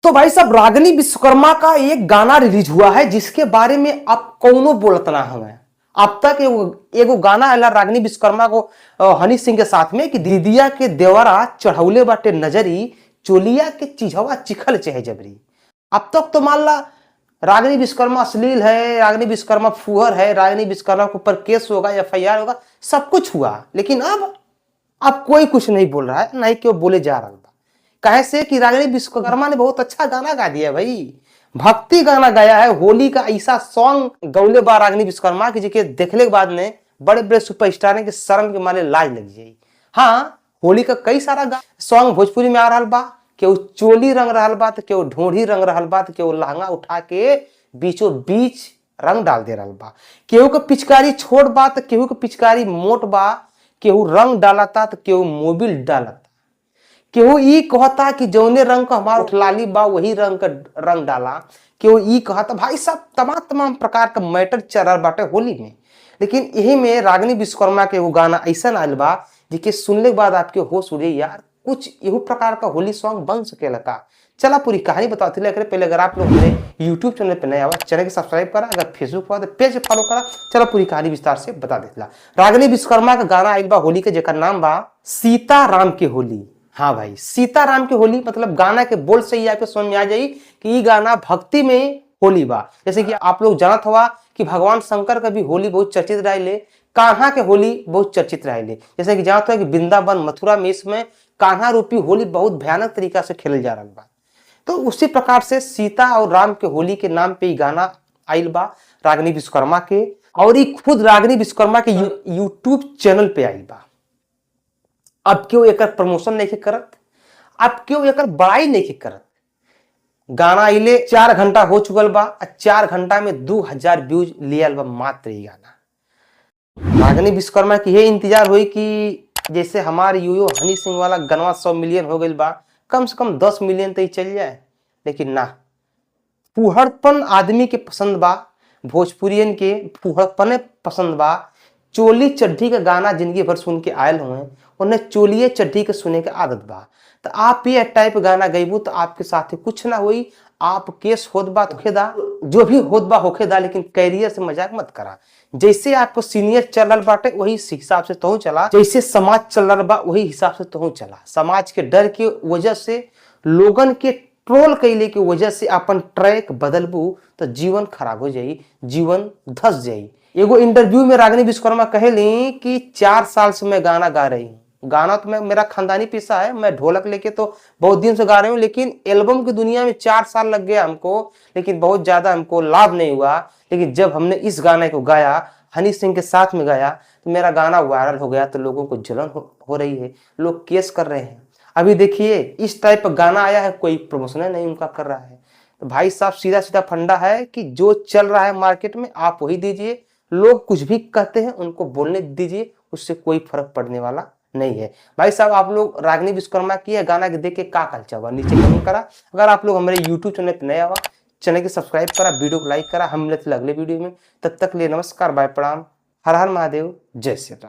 तो भाई साहब रागिनी विश्वकर्मा का एक गाना रिलीज हुआ है जिसके बारे में आप कौनो बोलत ना हमें। अब तक एगो गाना आला रागिनी विश्वकर्मा को हनी सिंह के साथ में कि दीदिया के देवरा चढ़ौले बाटे नजरी चोलिया के चिझवा चिखल चहे जबरी। अब तक तो मान ला रागिनी विश्वकर्मा अश्लील है, रागिनी विश्वकर्मा फुहर है, रागिनी विश्वकर्मा के ऊपर केस होगा, एफआईआर होगा, सब कुछ हुआ, लेकिन अब कोई कुछ नहीं बोल रहा है, ना ही क्यों बोले जा रहा है। कहे से कि रागिनी विश्वकर्मा ने बहुत अच्छा गाना गा दिया भाई, भक्ति गाना गाया है। होली का ऐसा सॉन्ग गौले बा रागिनी विश्वकर्मा की जिके देखने के बाद में बड़े बड़े सुपरस्टार ने कि शर्म के मारे लाज लग जाई। हाँ, होली का कई सारा सॉन्ग भोजपुरी में आ रहा बा, केहू चोली रंग रहा बा, तो केहू ढोढ़ी रंग रहा बा, तो केहू लहंगा उठा के बीचों बीच रंग डाल दे रहा बा, केहू के पिचकारी छोट बा तो केहू के पिचकारी मोट बा, केहू रंग डालता तो केहू मोबिल डालता, केहू ई कहता कि जौने रंग का हमारा उठलाली बा वही रंग का रंग डाला, केहू ई कहता। भाई साहब तमाम प्रकार का मैटर चल रहा बाटे होली में। लेकिन यही में रागिनी विश्वकर्मा के वो गाना ऐसा आयल बा जिसके सुनने के बाद आपके होश उड़े, यार कुछ यहू प्रकार का होली सॉन्ग बन सकेला का। चला पूरी कहानी बताते लेकर पहले अगर आप लोग मेरे यूट्यूब चैनल पर नया हुआ चैनल को सब्सक्राइब करा, अगर फेसबुक पर तो पेज फॉलो करा। चला पूरी कहानी विस्तार से बता देला। रागिनी विश्वकर्मा का गाना आयल बा होली के, जेकर नाम बा सीताराम की होली। हाँ भाई, सीताराम की होली मतलब गाना के बोल से ही आपको समझ में आ जाई कि ये गाना भक्ति में होली बा। जैसे कि आप लोग जानत हुआ कि भगवान शंकर का भी होली बहुत चर्चित रहे, कान्हा के होली बहुत चर्चित रहे। जैसे कि जानते हो कि वृंदावन मथुरा में इसमें कान्हा रूपी होली बहुत भयानक तरीका से खेल जा रहा बा। तो उसी प्रकार से सीता और राम के होली के नाम पे गाना आयल बा रागिनी विश्वकर्मा के, और ये खुद रागिनी विश्वकर्मा के यूट्यूब चैनल पे आयल बा। अब क्यों एक प्रमोशन नहीं करत, अब क्यों एक बड़ाई नहीं करत। गाना इले 4 घंटा हो चुकल बा, 4 घंटा में 2000 व्यूज लियल बा मात्र ये गाना। रागिनी विश्वकर्मा की ये इंतजार हुई कि जैसे हमारे यूयो हनी सिंह वाला गनवा 100 मिलियन हो गई बा, कम से कम 10 मिलियन तो ही चल जाए। लेकिन ना, फुहड़पन आदमी के पसंद बा, भोजपुरियन के फुहड़पने पसंद बा। चोली चड्ढी का गाना जिंदगी भर सुन के आयल हुए, उन्हें चोलिए चड्ढी के सुने के आदत बा। तो आप ये टाइप गाना गईबू तो आपके साथ कुछ ना हुई, आप केस होत बा तो होखेदा, जो भी होत बा होखेदा, लेकिन कैरियर से मजाक मत करा। जैसे आपको सीनियर चल रहा बाटे वही हिसाब से तो चला, जैसे समाज चल रहा बा वही हिसाब से तो चला। समाज के डर के वजह से, लोगन के ट्रोल कैले की वजह से अपन ट्रैक बदलबू तो जीवन खराब हो जाई, जीवन धस जाई। एगो इंटरव्यू में रागिनी विश्वकर्मा कहेली कि 4 साल से मैं गाना गा रही हूँ। गाना तो मेरा खानदानी पेशा है, मैं ढोलक लेके तो बहुत दिन से गा रही हूँ, लेकिन एल्बम की दुनिया में 4 साल लग गया हमको, लेकिन बहुत ज्यादा हमको लाभ नहीं हुआ। लेकिन जब हमने इस गाने को गाया, हनी सिंह के साथ में गाया, तो मेरा गाना वायरल हो गया। तो लोगों को जलन हो रही है, लोग केस कर रहे हैं। अभी देखिए इस टाइप का गाना आया है, कोई प्रमोशन नहीं उनका कर रहा है। तो भाई साहब सीधा फंडा है कि जो चल रहा है मार्केट में आप वही दीजिए, लोग कुछ भी कहते हैं उनको बोलने दीजिए, उससे कोई फर्क पड़ने वाला नहीं है। भाई साहब आप लोग रागिनी विश्वकर्मा की है गाना के देख के का कल चावा नीचे कमेंट करा। अगर आप लोग हमारे यूट्यूब चैनल पर नया हुआ चैनल को सब्सक्राइब करा, वीडियो को लाइक करा। हम मिलते अगले वीडियो में, तब तक लिए नमस्कार, बाय, प्रणाम, हर हर महादेव, जय श्री राम।